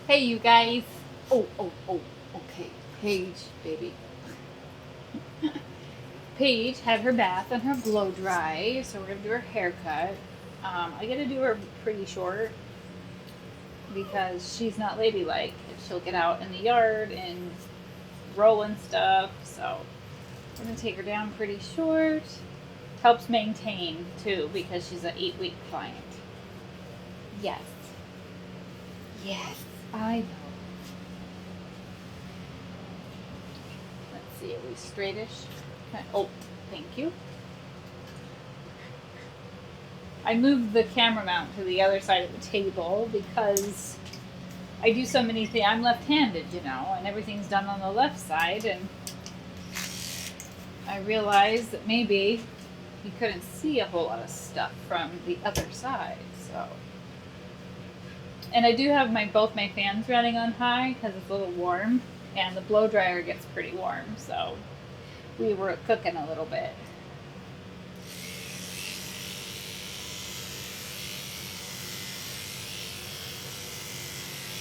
Hey, you guys. Oh, okay. Paige, baby. Paige had her bath and her blow dry, so we're gonna do her haircut. I gotta do her pretty short because she's not ladylike. She'll get out in the yard and roll and stuff, so we're gonna take her down pretty short. Helps maintain too because she's an 8-week client. Yes. Yes, I know. Let's see, are we straightish? Oh, thank you. I moved the camera mount to the other side of the table because I do so many things. I'm left-handed, and everything's done on the left side, and I realized that maybe you couldn't see a whole lot of stuff from the other side, so. And I do have both my fans running on high because it's a little warm, and the blow dryer gets pretty warm, so we were cooking a little bit.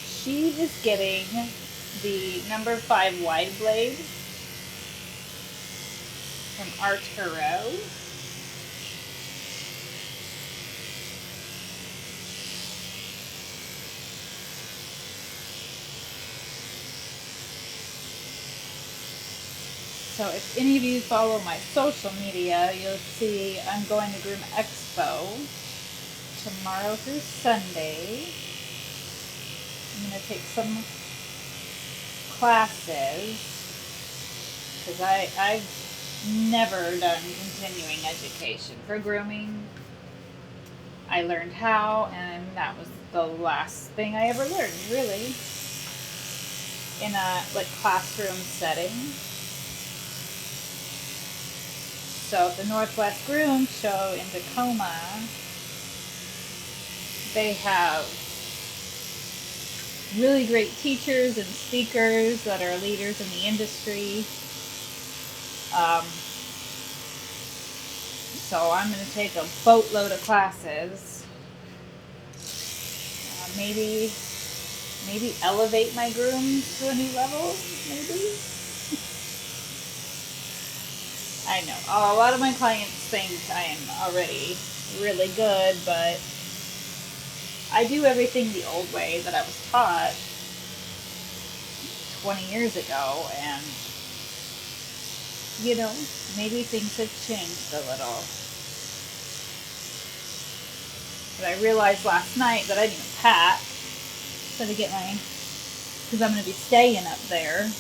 She is getting the number 5 wide blade from Artero. So if any of you follow my social media, you'll see I'm going to Groom Expo tomorrow through Sunday. I'm going to take some classes because I've never done continuing education for grooming. I learned how, and that was the last thing I ever learned, really, in a classroom setting. So at the Northwest Groom Show in Tacoma, they have really great teachers and speakers that are leaders in the industry. So I'm going to take a boatload of classes. Maybe elevate my grooms to a new level, maybe? I know. A lot of my clients think I am already really good, but I do everything the old way that I was taught 20 years ago, and, maybe things have changed a little. But I realized last night that I didn't even pack, so to get because I'm going to be staying up there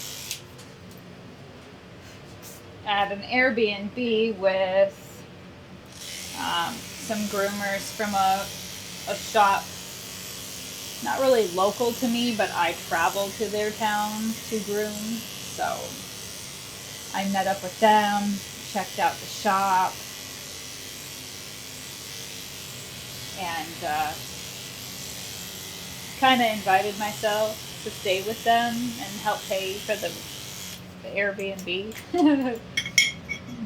at an Airbnb with some groomers from a shop, not really local to me, but I travel to their town to groom. So I met up with them, checked out the shop, and kind of invited myself to stay with them and help pay for the Airbnb.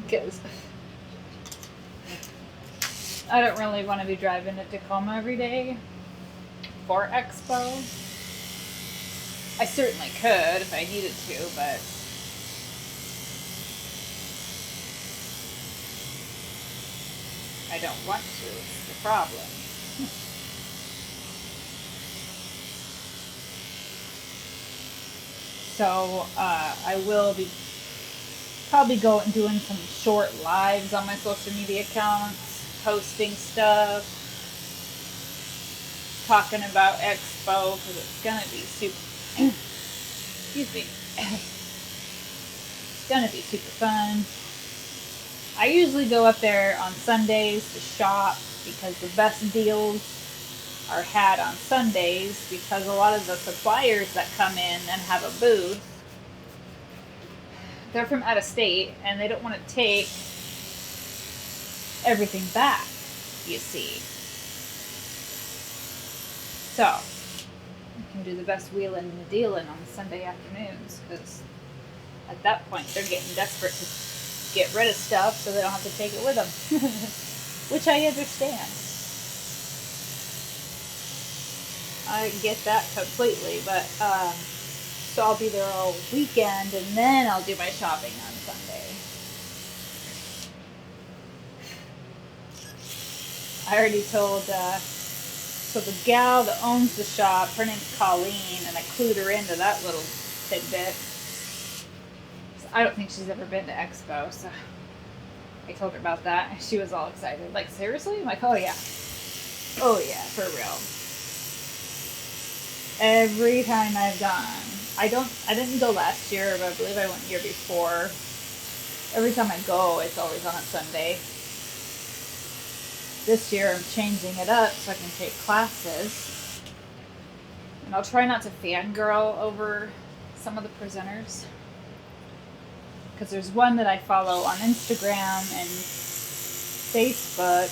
Because I don't really want to be driving to Tacoma every day for Expo. I certainly could if I needed to, but I don't want to. It's the problem. So I will be probably doing some short lives on my social media accounts, posting stuff, talking about Expo, because it's going to be super, excuse me, it's going to be super fun. I usually go up there on Sundays to shop because the best deals are had on Sundays, because a lot of the suppliers that come in and have a booth, they're from out of state and they don't want to take everything back, you see. So you can do the best wheeling and dealing on Sunday afternoons, because at that point they're getting desperate to get rid of stuff so they don't have to take it with them, which I understand. I get that completely, but so I'll be there all weekend, and then I'll do my shopping on Sunday. I already told, so the gal that owns the shop, her name's Colleen, and I clued her into that little tidbit. So I don't think she's ever been to Expo, so I told her about that, and she was all excited. Like, seriously? I'm like, oh yeah. Oh yeah, for real. Every time I've gone, I didn't go last year, but I believe I went the year before. Every time I go, it's always on a Sunday. This year I'm changing it up so I can take classes. And I'll try not to fangirl over some of the presenters. Because there's one that I follow on Instagram and Facebook.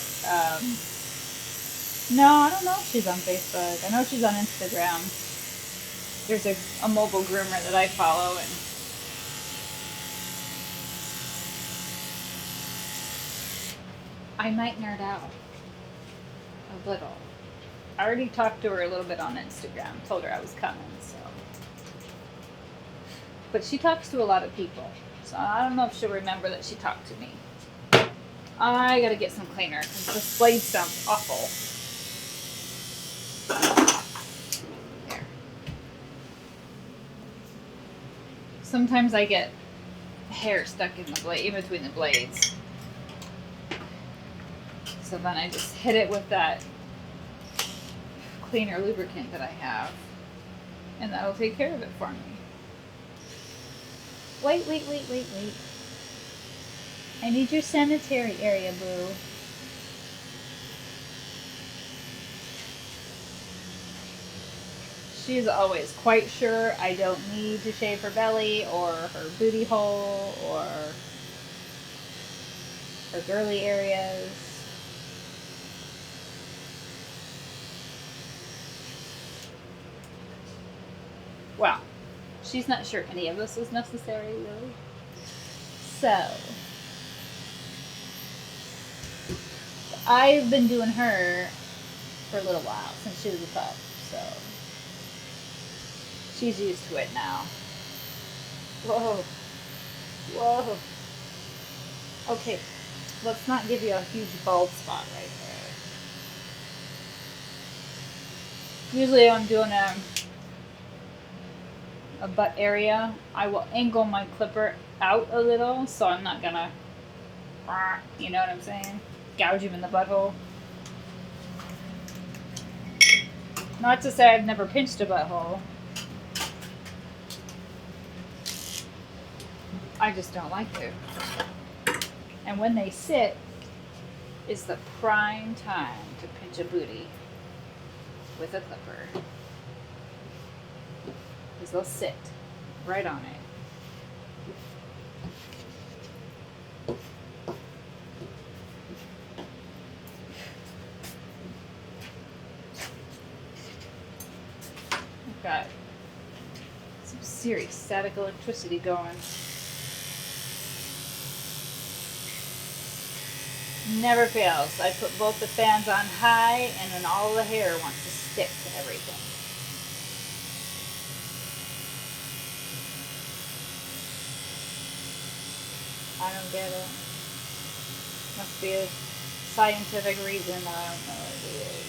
No, I don't know if she's on Facebook. I know she's on Instagram. There's a mobile groomer that I follow, and I might nerd out a little. I already talked to her a little bit on Instagram. Told her I was coming, so. But she talks to a lot of people, so I don't know if she'll remember that she talked to me. I gotta get some cleaner because this blade sounds awful. There. Sometimes I get hair stuck in the blade, in between the blades. So then I just hit it with that cleaner lubricant that I have, and that'll take care of it for me. Wait. I need your sanitary area, boo. She's always quite sure I don't need to shave her belly or her booty hole or her girly areas. Well, she's not sure any of this is necessary, really. So, I've been doing her for a little while, since she was a pup, so she's used to it now. Whoa. Okay, let's not give you a huge bald spot right there. Usually when I'm doing a butt area, I will angle my clipper out a little, so I'm not gonna, you know what I'm saying? Gouge him in the butthole. Not to say I've never pinched a butthole. I just don't like to. And when they sit is the prime time to pinch a booty with a clipper. Because they'll sit right on it. I've got some serious static electricity going. Never fails. I put both the fans on high, and then all the hair wants to stick to everything. I don't get it. Must be a scientific reason. I don't know what it is.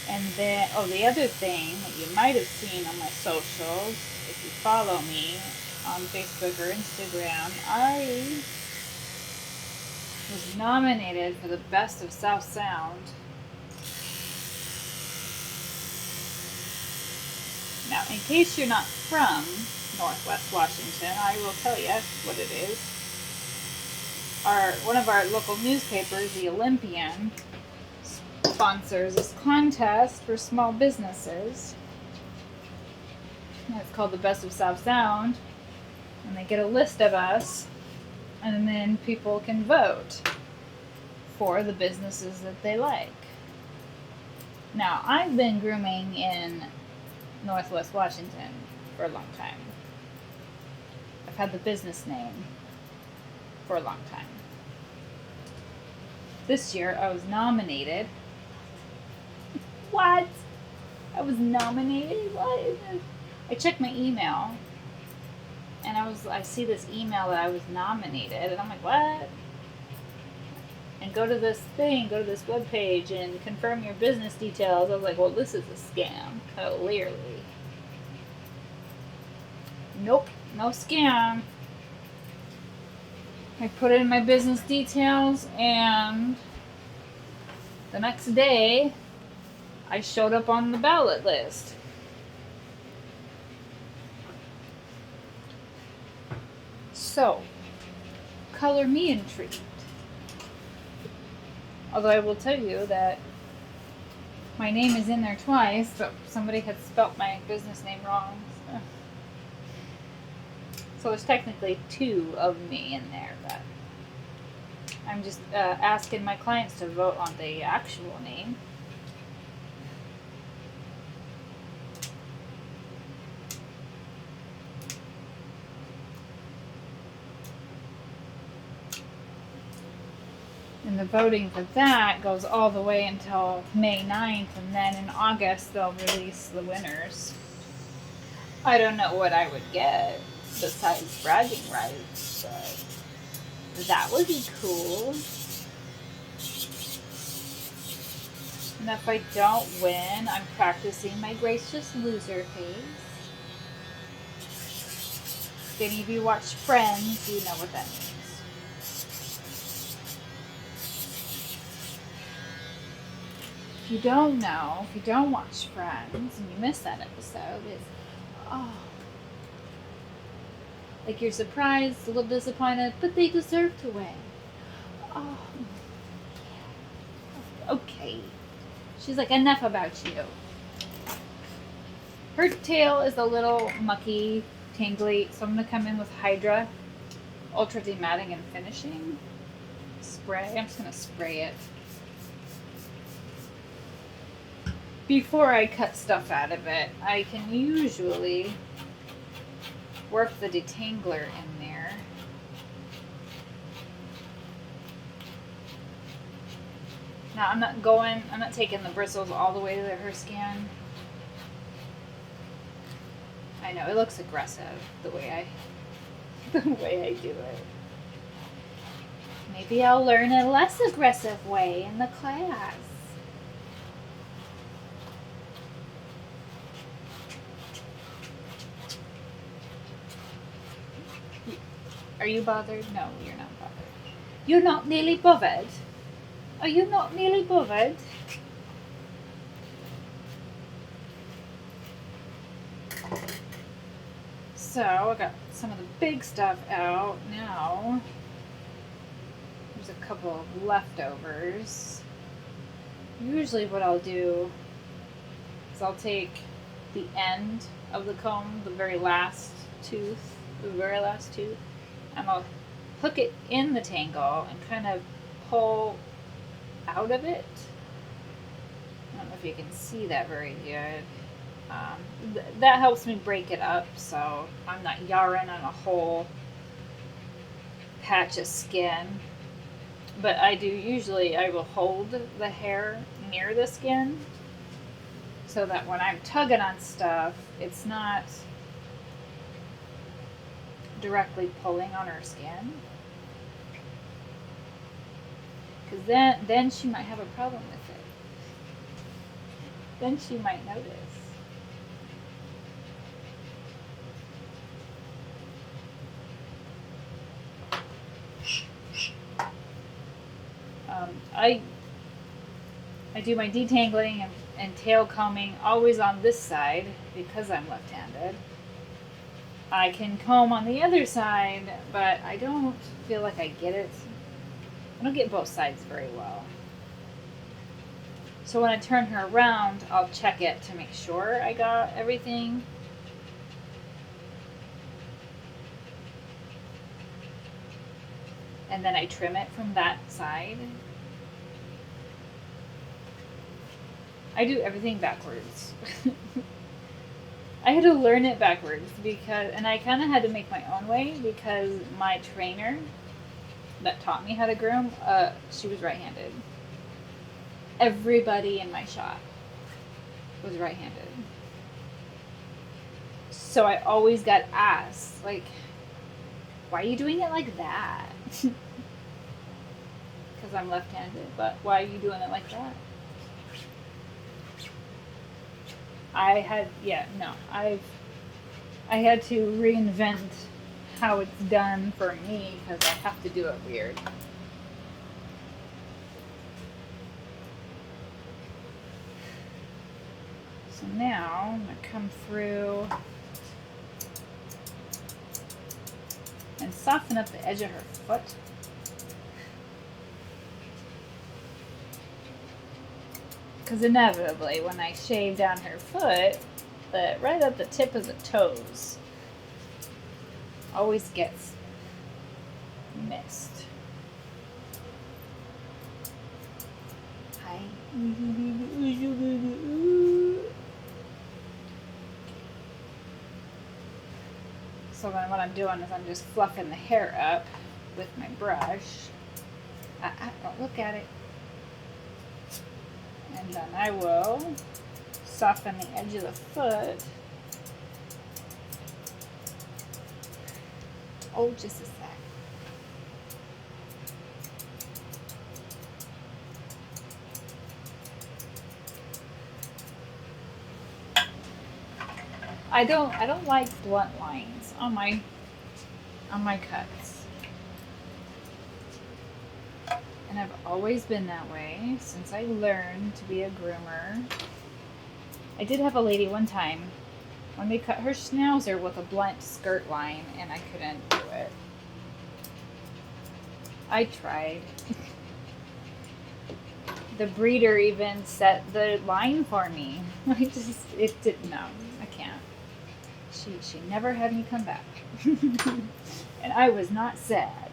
And then, the other thing that you might have seen on my socials, if you follow me on Facebook or Instagram, I was nominated for the Best of South Sound. Now, in case you're not from Northwest Washington, I will tell you what it is. One of our local newspapers, the Olympian, sponsors this contest for small businesses. And it's called the Best of South Sound. And they get a list of us, and then people can vote for the businesses that they like. Now, I've been grooming in Northwest Washington for a long time. I've had the business name for a long time. this year I was nominated. What? I was nominated? What is this? I checked my email and I see this email that I was nominated and I'm like, what? And go to this webpage and confirm your business details. I was like, well, this is a scam, clearly. Nope, no scam. I put in my business details and the next day I showed up on the ballot list. So, color me intrigued. Although I will tell you that my name is in there twice, but somebody had spelt my business name wrong. So there's technically 2 of me in there, but I'm just asking my clients to vote on the actual name. And the voting for that goes all the way until May 9th, and then in August they'll release the winners. I don't know what I would get besides bragging rights, but that would be cool. And if I don't win, I'm practicing my gracious loser face. If any of you watch Friends, you know what that means. If you don't know, if you don't watch Friends and you missed that episode, it's, oh, like you're surprised, a little disappointed, but they deserve to win. Oh, okay. She's like, enough about you. Her tail is a little mucky, tangly, so I'm going to come in with Hydra Ultra Dematting and Finishing spray. I'm just going to spray it before I cut stuff out of it. I can usually work the detangler in there. Now I'm not taking the bristles all the way to her skin. I know, it looks aggressive the way I do it. Maybe I'll learn a less aggressive way in the class. Are you bothered? No, you're not bothered. You're not nearly bothered? Are you not nearly bothered? So, I got some of the big stuff out now. There's a couple of leftovers. Usually what I'll do is I'll take the end of the comb, the very last tooth, and I'll hook it in the tangle and kind of pull out of it. I don't know if you can see that very good. That helps me break it up so I'm not yarring on a whole patch of skin. But I will hold the hair near the skin so that when I'm tugging on stuff, it's not directly pulling on her skin. Because then she might have a problem with it. Then she might notice. I do my detangling and tail combing always on this side because I'm left-handed. I can comb on the other side, but I don't feel like I get it. I don't get both sides very well. So when I turn her around, I'll check it to make sure I got everything. And then I trim it from that side. I do everything backwards. I had to learn it backwards and I kind of had to make my own way because my trainer that taught me how to groom, she was right-handed. Everybody in my shop was right-handed. So I always got asked, like, why are you doing it like that? Because I'm left-handed, but why are you doing it like that? I had to reinvent how it's done for me because I have to do it weird. So now I'm going to come through and soften up the edge of her foot. Because inevitably, when I shave down her foot, right at the tip of the toes always gets missed. Hi. So then what I'm doing is I'm just fluffing the hair up with my brush. Don't look at it. And then I will soften the edge of the foot. Oh, just a sec. I don't like blunt lines on my cuts. And I've always been that way since I learned to be a groomer. I did have a lady one time when they cut her schnauzer with a blunt skirt line, and I couldn't do it. I tried. The breeder even set the line for me. No, I can't. She never had me come back. And I was not sad.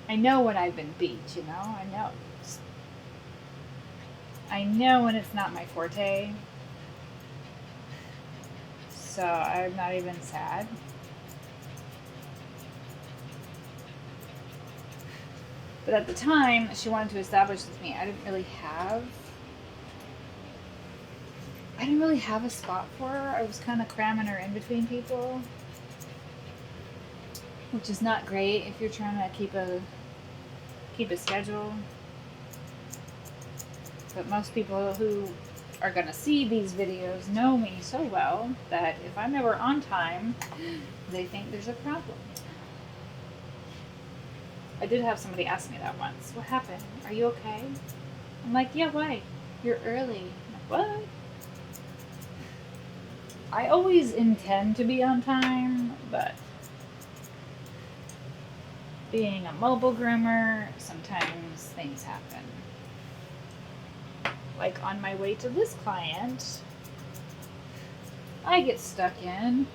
I know when I've been beat, you know? I know when it's not my forte. So I'm not even sad. But at the time, she wanted to establish with me, I didn't really have a spot for her. I was kind of cramming her in between people, which is not great if you're trying to keep a schedule. But most people who are going to see these videos know me so well that if I'm ever on time, they think there's a problem. I did have somebody ask me that once. What happened? Are you okay? I'm like, yeah, why? You're early. I'm like, what? I always intend to be on time, but being a mobile groomer, sometimes things happen. Like on my way to this client, I get stuck in,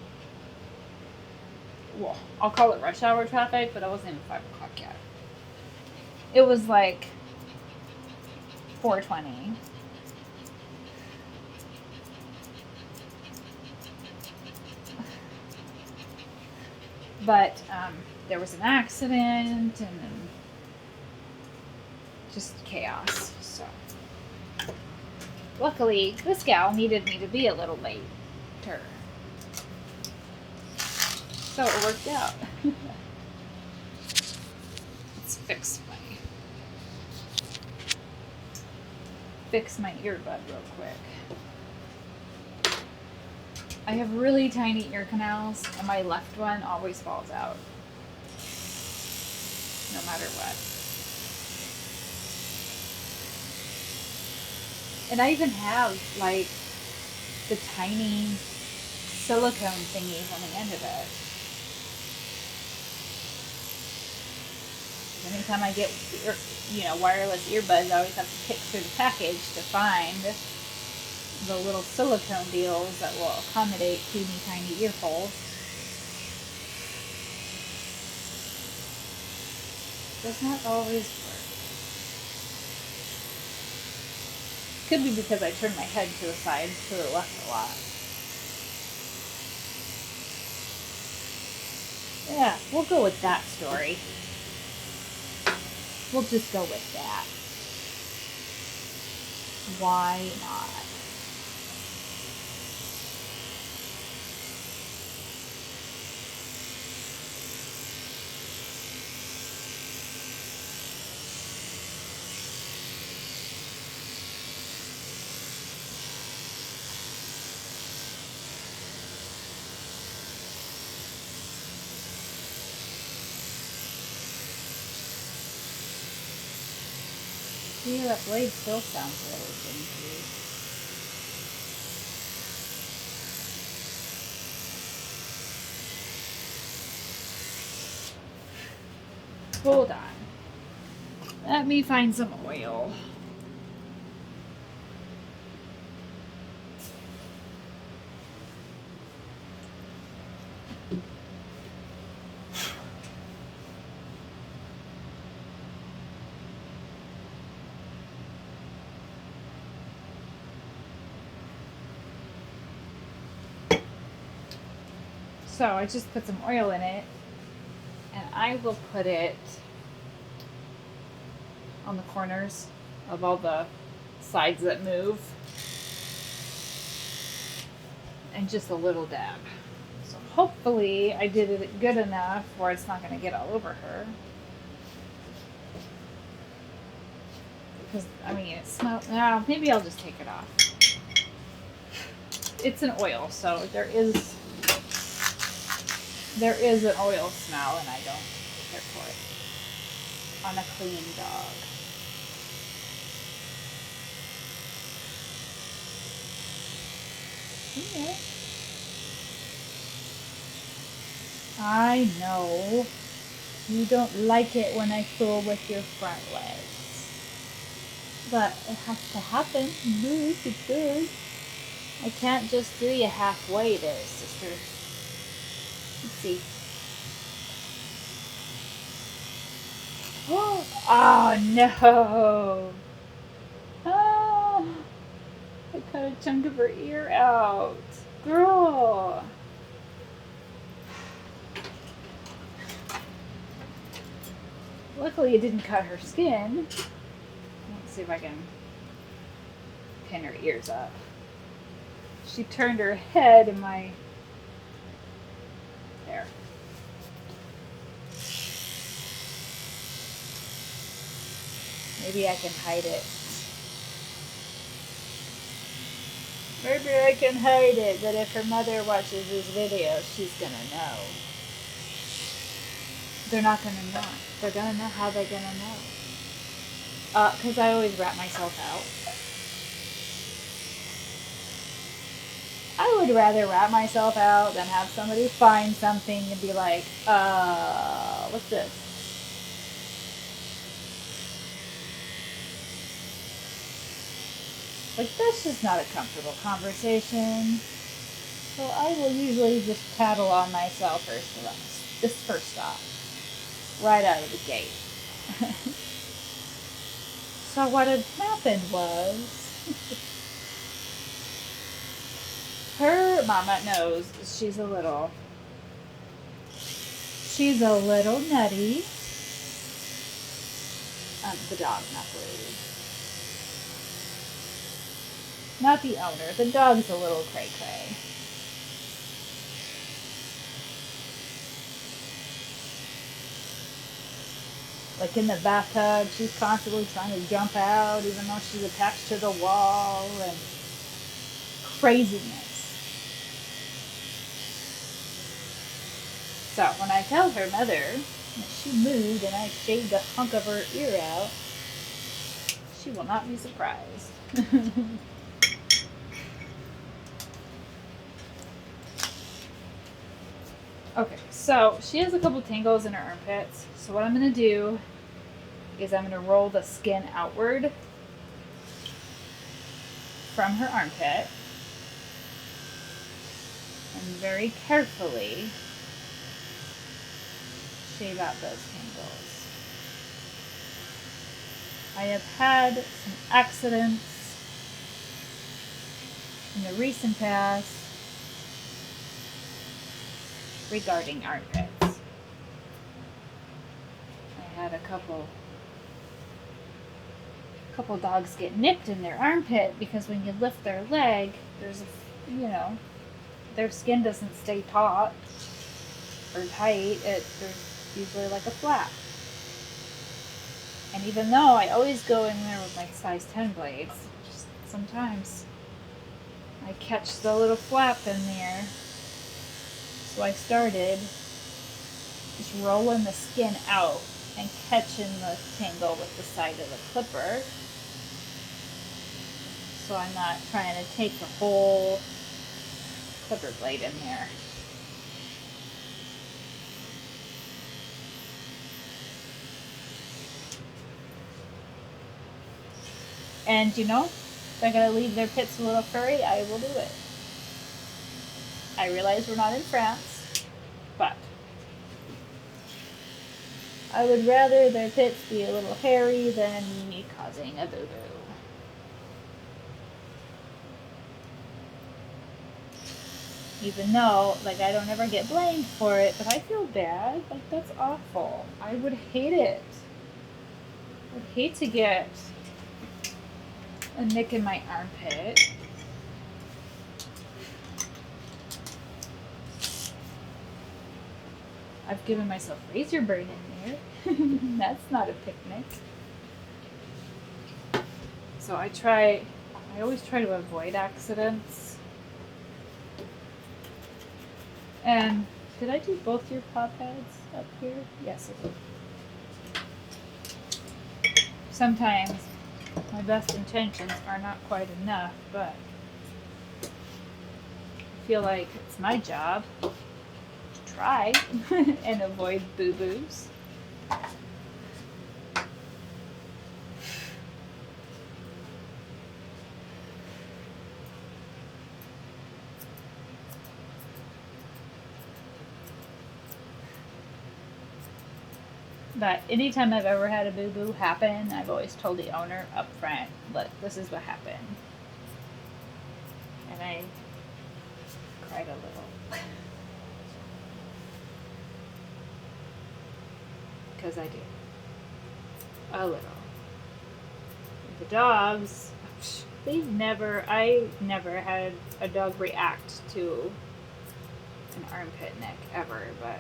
well, I'll call it rush hour traffic, but it wasn't even 5 o'clock yet. It was like 4:20. But there was an accident and then just chaos. So luckily, this gal needed me to be a little later. So it worked out. Let's fix my earbud real quick. I have really tiny ear canals, and my left one always falls out. No matter what. And I even have, like, the tiny silicone thingies on the end of it. Anytime I get, wireless earbuds, I always have to pick through the package to find the little silicone deals that will accommodate teeny tiny ear holes. Does not always work. Could be because I turn my head to the side, to the left a lot. Yeah, we'll go with that story. We'll just go with that. Why not? See, that blade still sounds really dinky. Hold on. Let me find some oil. So I just put some oil in it, and I will put it on the corners of all the sides that move, and just a little dab. So hopefully I did it good enough where it's not going to get all over her. Because, I mean, it smells. No, maybe I'll just take it off. It's an oil, so there is an oil smell, and I don't care for it on a clean dog. Yeah. I know you don't like it when I fool with your front legs, but it has to happen. It's good. I can't just do you halfway there, sister. Let's see. Oh no! Oh, I cut a chunk of her ear out. Girl! Luckily it didn't cut her skin. Let's see if I can pin her ears up. She turned her head in my... There. Maybe I can hide it. Maybe I can hide it, but if her mother watches this video, she's gonna know. They're not gonna know. They're gonna know. How they gonna know? Because I always rat myself out. I would rather rat myself out than have somebody find something and be like, what's this? Like, that's just not a comfortable conversation. So I will usually just tattle on myself first off. Right out of the gate. So what had happened was... her mama knows she's a little nutty. The dog, not the lady. Not the owner. The dog's a little cray-cray. Like in the bathtub, she's constantly trying to jump out, even though she's attached to the wall, and craziness. So when I tell her mother that she moved and I shaved a hunk of her ear out, she will not be surprised. Okay, so she has a couple tangles in her armpits. So what I'm going to do is I'm going to roll the skin outward from her armpit and very carefully shave out those tangles. I have had some accidents in the recent past regarding armpits. I had a couple couple dogs get nicked in their armpit because when you lift their leg, there's a, you know, their skin doesn't stay taut or tight. There's usually like a flap. And even though I always go in there with my size 10 blades, just sometimes I catch the little flap in there. So I started just rolling the skin out and catching the tangle with the side of the clipper. So I'm not trying to take the whole clipper blade in there. And you know, if I gotta leave their pits a little furry, I will do it. I realize we're not in France, but I would rather their pits be a little hairy than me causing a boo-boo. Even though, like, I don't ever get blamed for it, but I feel bad. Like, that's awful. I would hate it. I would hate to get a nick in my armpit. I've given myself razor burn in there. That's not a picnic. So I always try to avoid accidents. And did I do both your paw pads up here? Yes, I did. Sometimes my best intentions are not quite enough, but I feel like it's my job to try and avoid boo-boos. But anytime I've ever had a boo-boo happen, I've always told the owner up front, look, this is what happened. And I cried a little. Because I do. A little. The dogs, I never had a dog react to an armpit nick ever, but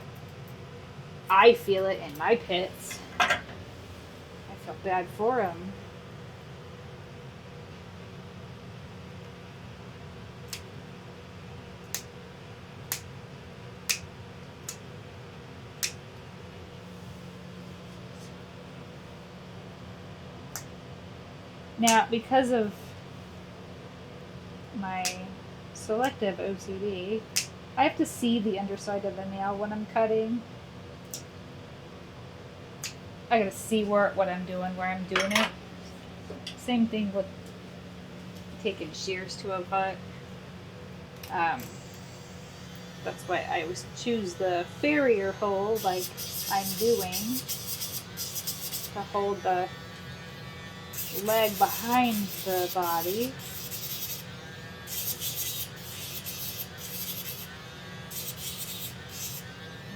I feel it in my pits. I feel bad for them. Now, because of my selective OCD, I have to see the underside of the nail when I'm cutting. I gotta see what I'm doing, where I'm doing it. Same thing with taking shears to a cut. That's why I always choose the farrier hole, like I'm doing, to hold the leg behind the body.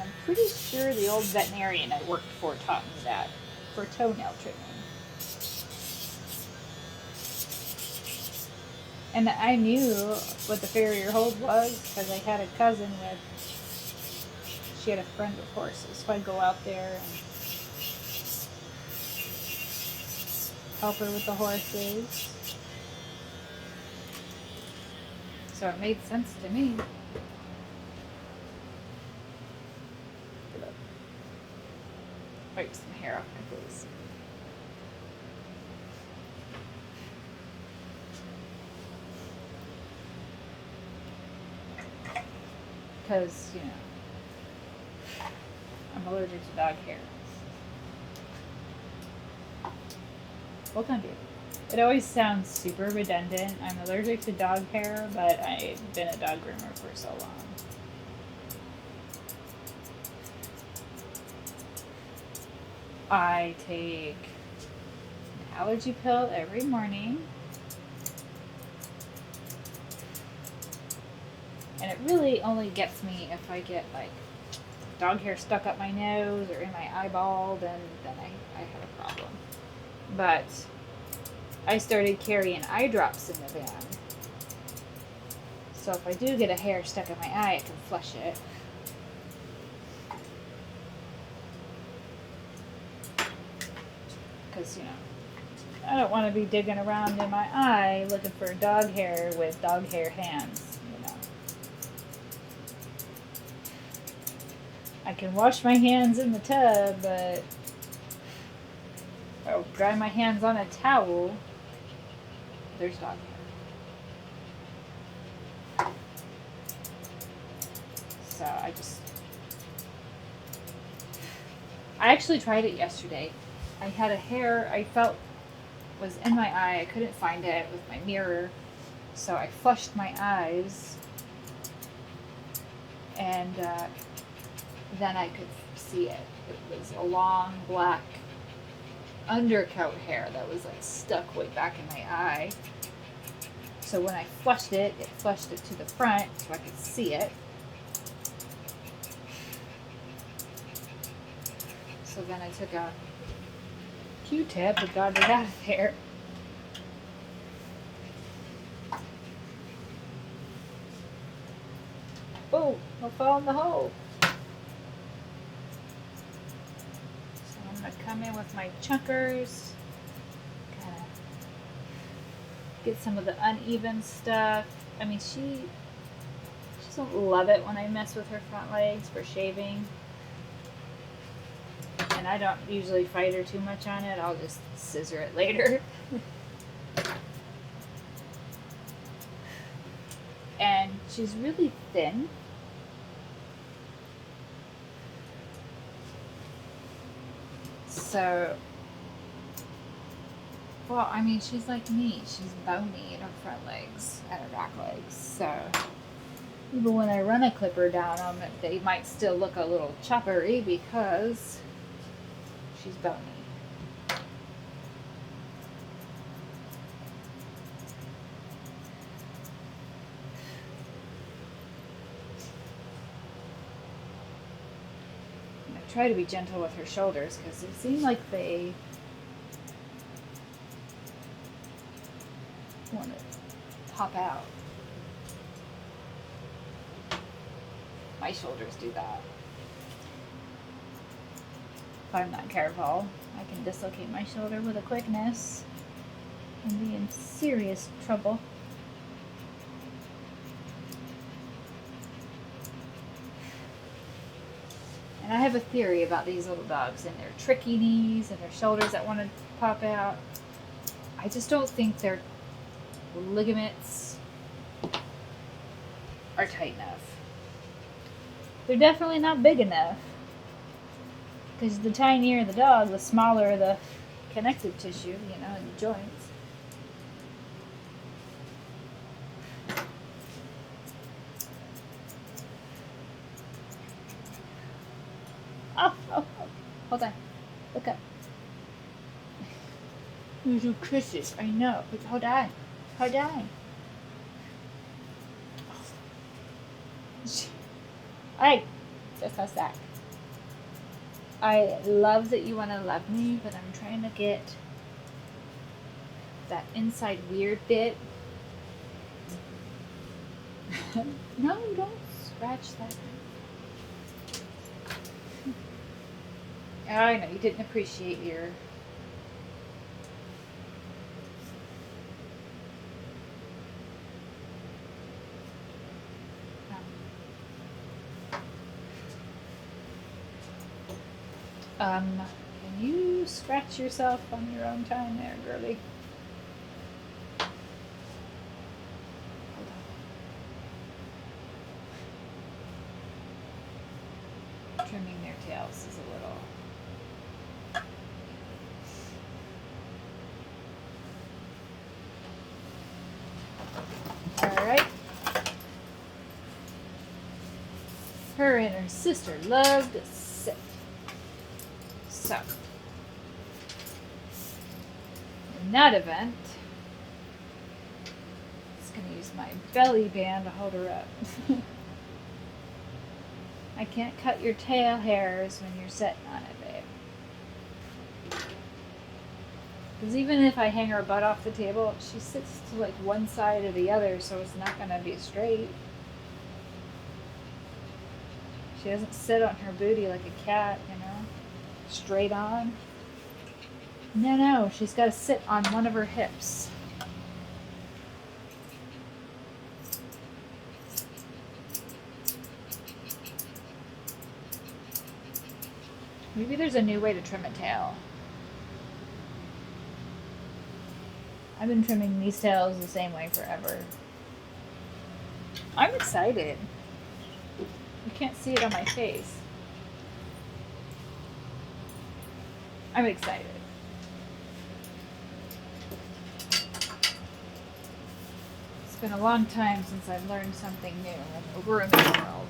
I'm pretty sure the old veterinarian I worked for taught me that for toenail trimming. And I knew what the farrier hold was because I had a cousin she had a friend with horses, so I'd go out there and help her with the horses. So it made sense to me. Wipe some hair off my face. Because, you know, I'm allergic to dog hair. Hold on, dude. It always sounds super redundant. I'm allergic to dog hair, but I've been a dog groomer for so long. I take an allergy pill every morning. And it really only gets me if I get like dog hair stuck up my nose or in my eyeball, then I have a problem. But I started carrying eye drops in the van. So if I do get a hair stuck in my eye, I can flush it. Because, you know, I don't want to be digging around in my eye looking for dog hair with dog hair hands, you know. I can wash my hands in the tub, but I'll dry my hands on a towel. There's dog hair. So I actually tried it yesterday. I had a hair I felt was in my eye. I couldn't find it with my mirror. So I flushed my eyes. And then I could see it. It was a long black undercoat hair that was like stuck way back in my eye. So when I flushed it flushed it to the front so I could see it. So then I took a Q-tip and got it out of there. Oh, I fell in the hole. So I'm going to come in with my chunkers, kind of get some of the uneven stuff. I mean, she doesn't love it when I mess with her front legs for shaving. And I don't usually fight her too much on it. I'll just scissor it later. And she's really thin. So, well, I mean, she's like me. She's bony in her front legs and her back legs. So, even when I run a clipper down them, they might still look a little choppery because she's bony. I try to be gentle with her shoulders because it seems like they want to pop out. My shoulders do that. If I'm not careful, I can dislocate my shoulder with a quickness and be in serious trouble. And I have a theory about these little dogs and their tricky knees and their shoulders that want to pop out. I just don't think their ligaments are tight enough. They're definitely not big enough. Because the tinier the dog, the smaller the connective tissue, you know, in the joints. Oh, hold on. Look up. You do kisses, I know. But hold on. Hold on. Alright, just how's that? I love that you want to love me, but I'm trying to get that inside weird bit. No, don't scratch that. I know, you didn't appreciate your... Can you scratch yourself on your own time there, girlie? Hold on. Trimming their tails is a little... Alright. Her and her sister love to sit. So, in that event, I'm just going to use my belly band to hold her up. I can't cut your tail hairs when you're sitting on it, babe. Because even if I hang her butt off the table, she sits to like one side or the other, so it's not going to be straight. She doesn't sit on her booty like a cat, you know, straight on. No, she's got to sit on one of her hips. Maybe there's a new way to trim a tail. I've been trimming these tails the same way forever. I'm excited. You can't see it on my face. I'm excited. It's been a long time since I've learned something new in the grooming world.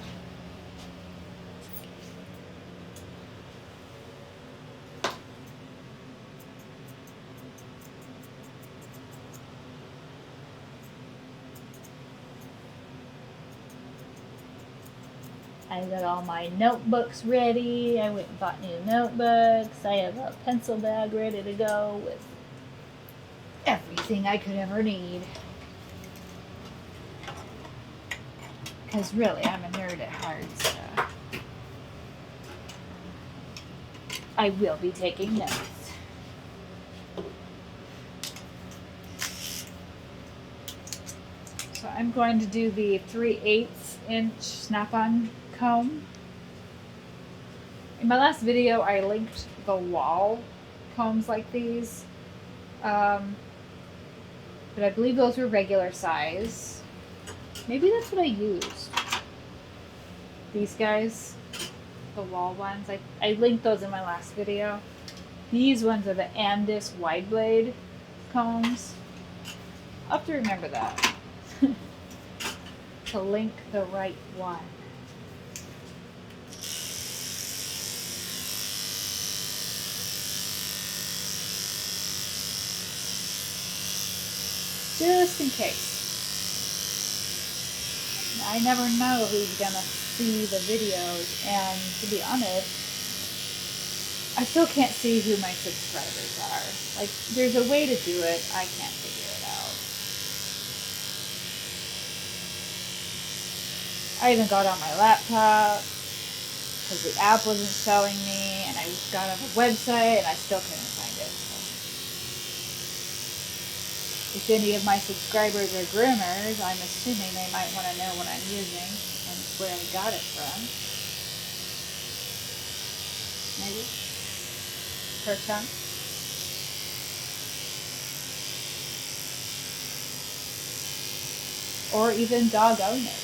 I got all my notebooks ready. I went and bought new notebooks. I have a pencil bag ready to go with everything I could ever need. Because really, I'm a nerd at heart, so I will be taking notes. So I'm going to do the 3/8 inch snap-on comb. In my last video, I linked the Wahl combs like these, but I believe those were regular size. Maybe that's what I used. These guys, the Wahl ones, I linked those in my last video. These ones are the Andis wide blade combs. I'll have to remember that to link the right one. Just in case. I never know who's gonna see the videos, and to be honest, I still can't see who my subscribers are. Like, there's a way to do it, I can't figure it out. I even got on my laptop because the app wasn't showing me, and I got on the website and I still couldn't find it. If any of my subscribers are groomers, I'm assuming they might want to know what I'm using and where I got it from. Maybe? Per chunk? Or even dog owners.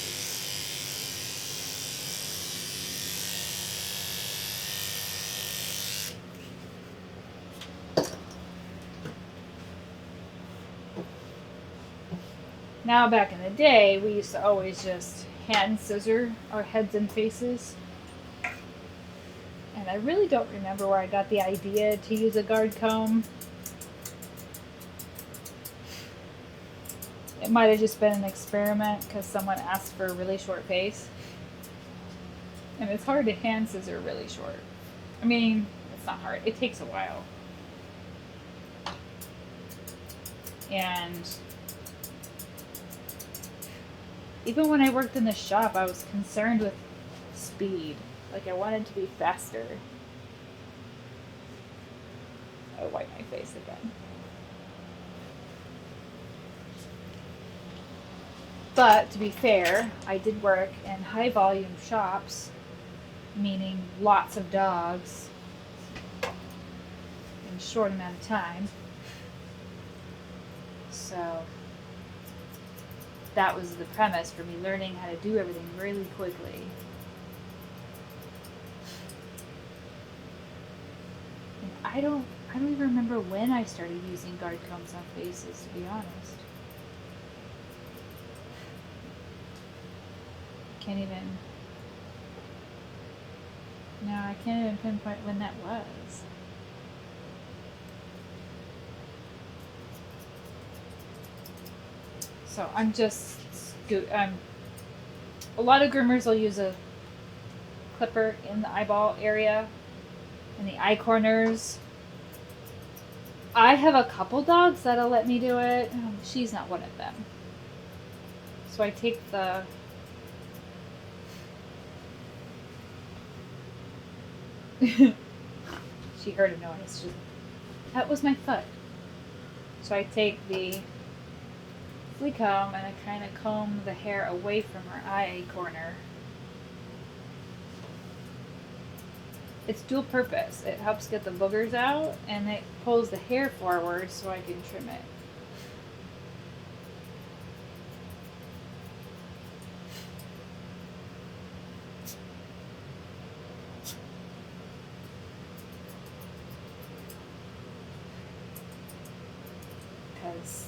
Now, back in the day, we used to always just hand scissor our heads and faces. And I really don't remember where I got the idea to use a guard comb. It might have just been an experiment because someone asked for a really short face. And it's hard to hand scissor really short. I mean, it's not hard. It takes a while. And even when I worked in the shop, I was concerned with speed. Like, I wanted to be faster. I'll wipe my face again. But, to be fair, I did work in high volume shops, meaning lots of dogs in a short amount of time. So that was the premise for me learning how to do everything really quickly. And I don't even remember when I started using guard combs on faces, to be honest. I can't even pinpoint when that was. So I'm just, a lot of groomers will use a clipper in the eyeball area, in the eye corners. I have a couple dogs that'll let me do it. She's not one of them. So I take the... She heard a noise. That was my foot. So I take the flea comb and I kind of comb the hair away from her eye corner. It's dual purpose. It helps get the boogers out and it pulls the hair forward so I can trim it. Because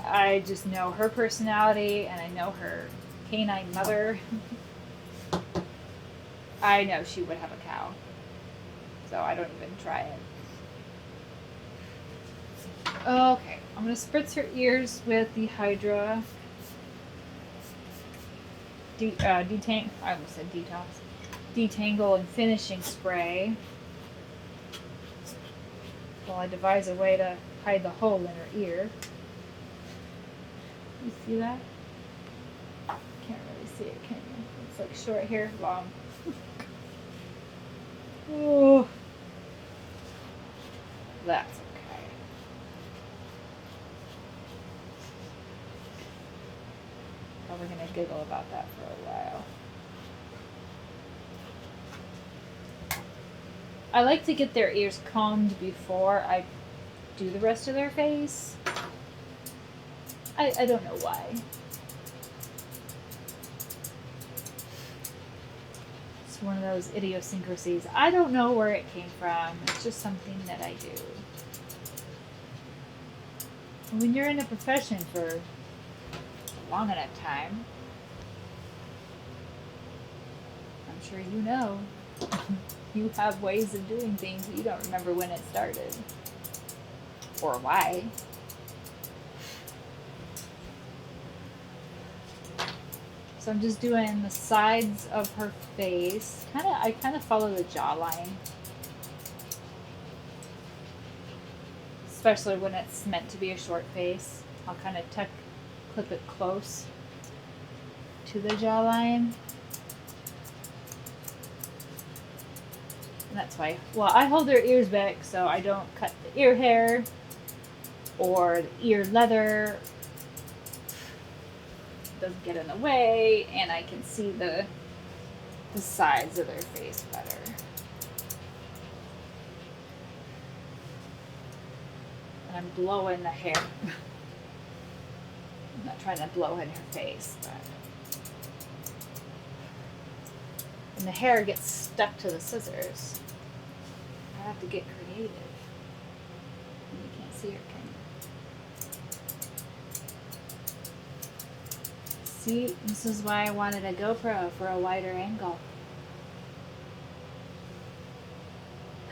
I just know her personality and I know her canine mother. I know she would have a cow. So I don't even try it. Okay, I'm going to spritz her ears with the Hydra I almost said detox. Detangle and finishing spray. While I devise a way to hide the hole in her ear. You see that? Can't really see it, can you? It's like short hair, long. Oh, that's okay. Probably gonna giggle about that for a while. I like to get their ears combed before I do the rest of their face. I don't know why. It's one of those idiosyncrasies. I don't know where it came from. It's just something that I do. When you're in a profession for a long enough time, I'm sure you know, you have ways of doing things that you don't remember when it started. Or why. So I'm just doing the sides of her face. I kind of follow the jawline. Especially when it's meant to be a short face. I'll kind of clip it close to the jawline. And that's why, well, I hold their ears back so I don't cut the ear hair or the ear leather. Doesn't get in the way, and I can see the sides of their face better. And I'm blowing the hair. I'm not trying to blow in her face, but and the hair gets stuck to the scissors. I have to get creative. And you can't see her, can you? See, this is why I wanted a GoPro for a wider angle.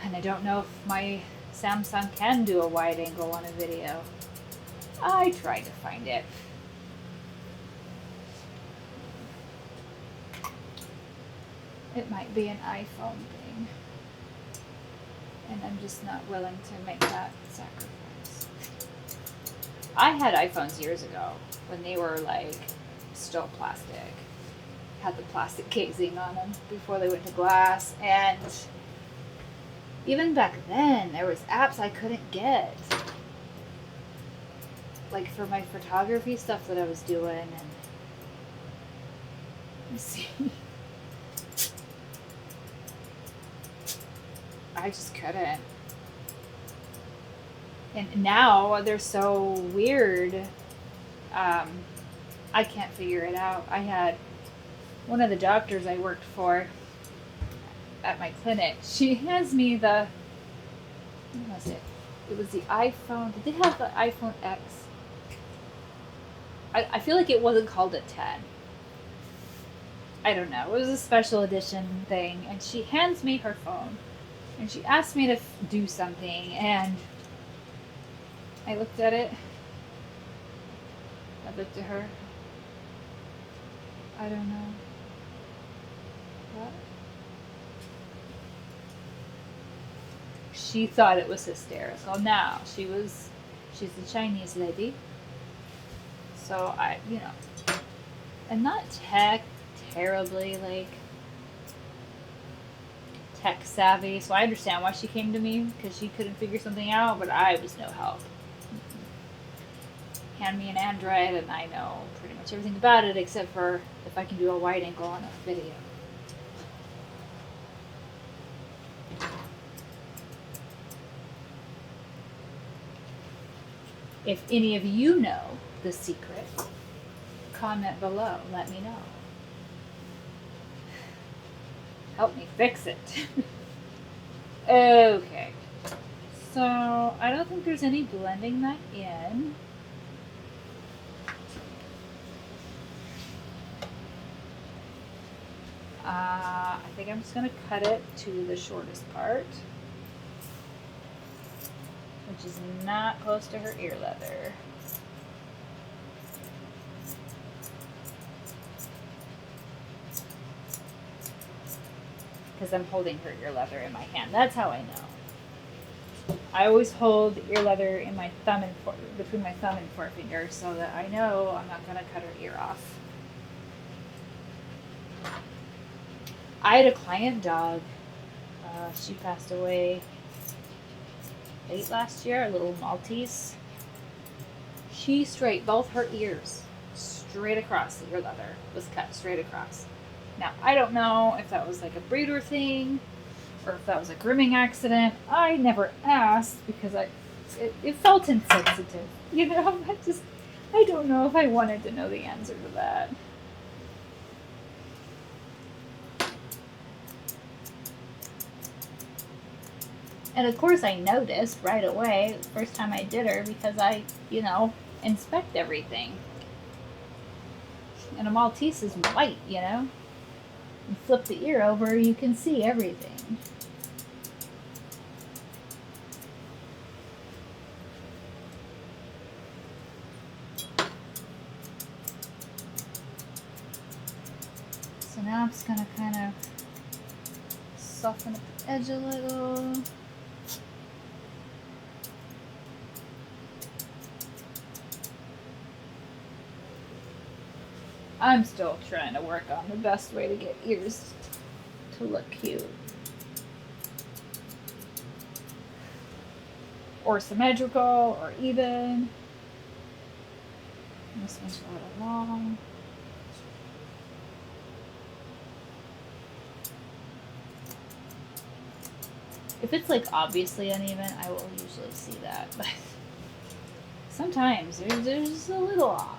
And I don't know if my Samsung can do a wide angle on a video. I tried to find it. It might be an iPhone thing. And I'm just not willing to make that sacrifice. I had iPhones years ago when they were like still plastic. Had the plastic casing on them before they went to glass, and even back then there was apps I couldn't get, like for my photography stuff that I was doing. And let's see, I just couldn't. And now they're so weird. I can't figure it out. I had one of the doctors I worked for at my clinic. She hands me what was it? It was the iPhone. Did they have the iPhone X? I feel like it wasn't called a 10. I don't know. It was a special edition thing. And she hands me her phone. And she asked me to do something. And I looked at it. I looked at her. I don't know. What? she thought it was hysterical. Now, she's a Chinese lady. So and not terribly like tech savvy. So I understand why she came to me, because she couldn't figure something out, but I was no help. Hand me an Android and I know pretty much everything about it, except for if I can do a wide angle on a video. If any of you know the secret, comment below. Let me know. Help me fix it. Okay. So, I don't think there's any blending that in. I think I'm just going to cut it to the shortest part, which is not close to her ear leather. Because I'm holding her ear leather in my hand. That's how I know. I always hold the ear leather in my thumb and between my thumb and forefinger, so that I know I'm not going to cut her ear off. I had a client dog. She passed away late last year, a little Maltese. She both her ears straight across, the ear leather was cut straight across. Now, I don't know if that was like a breeder thing or if that was a grooming accident. I never asked because it felt insensitive. You know, I don't know if I wanted to know the answer to that. And of course I noticed right away the first time I did her, because I, inspect everything. And a Maltese is white, You flip the ear over, you can see everything. So now I'm just going to kind of soften up the edge a little. I'm still trying to work on the best way to get ears to look cute. Or symmetrical, or even. This one's a little long. If it's like obviously uneven, I will usually see that. But sometimes there's just a little off.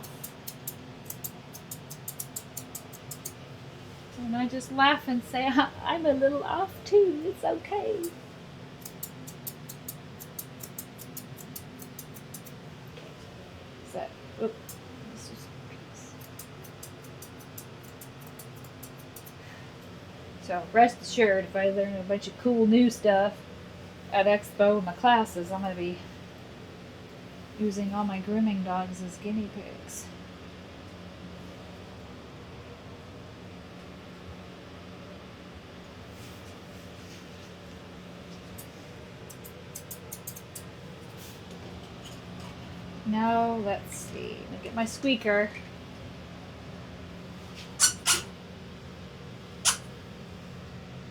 And I just laugh and say, I'm a little off too, it's okay. This is so rest assured, if I learn a bunch of cool new stuff at Expo in my classes, I'm going to be using all my grooming dogs as guinea pigs. Now, let's see. Let me get my squeaker.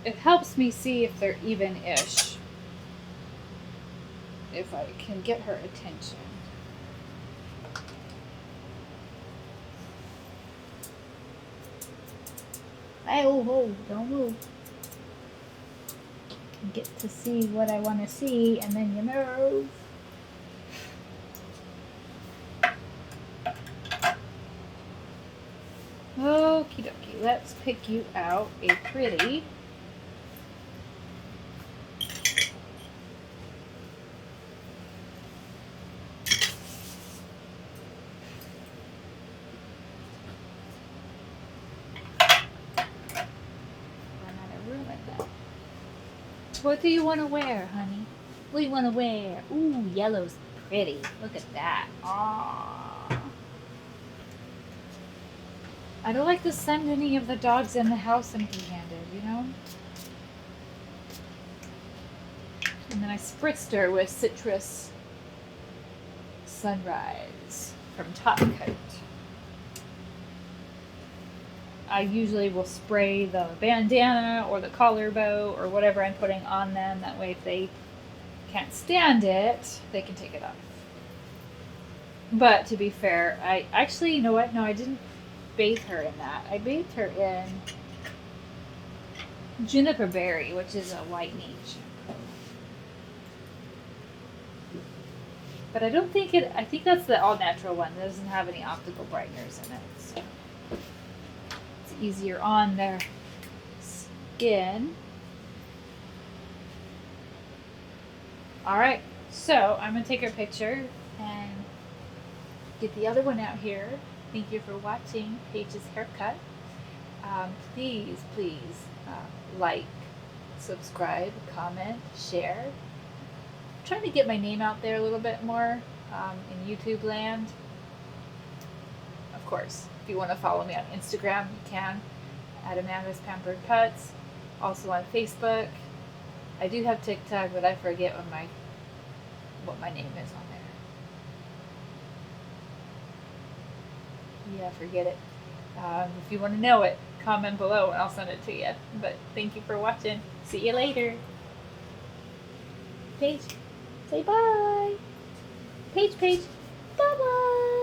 It helps me see if they're even-ish. If I can get her attention. Oh, don't move. Get to see what I want to see, and then you move. Okie dokie, let's pick you out a pretty What do you want to wear, honey? What do you want to wear? Ooh, yellow's pretty. Look at that. Aww. I don't like to send any of the dogs in the house empty-handed, And then I spritzed her with Citrus Sunrise from Top Coat. I usually will spray the bandana or the collar bow or whatever I'm putting on them. That way if they can't stand it, they can take it off. But to be fair, I actually, you know what? No, I didn't bathe her in that. I bathed her in Juniper Berry, which is a white meat shampoo. But I don't think I think that's the all natural one. It doesn't have any optical brighteners in it. So it's easier on their skin. Alright, so I'm going to take her picture and get the other one out here. Thank you for watching Paige's haircut. Please like, subscribe, comment, share. I'm trying to get my name out there a little bit more in YouTube land. Of course, if you want to follow me on Instagram, you can at Amanda's Pampered Pets. Also on Facebook. I do have TikTok, but I forget what my name is on there. Yeah, forget it. If you want to know it, comment below and I'll send it to you. But thank you for watching. See you later. Paige, say bye. Paige, bye bye.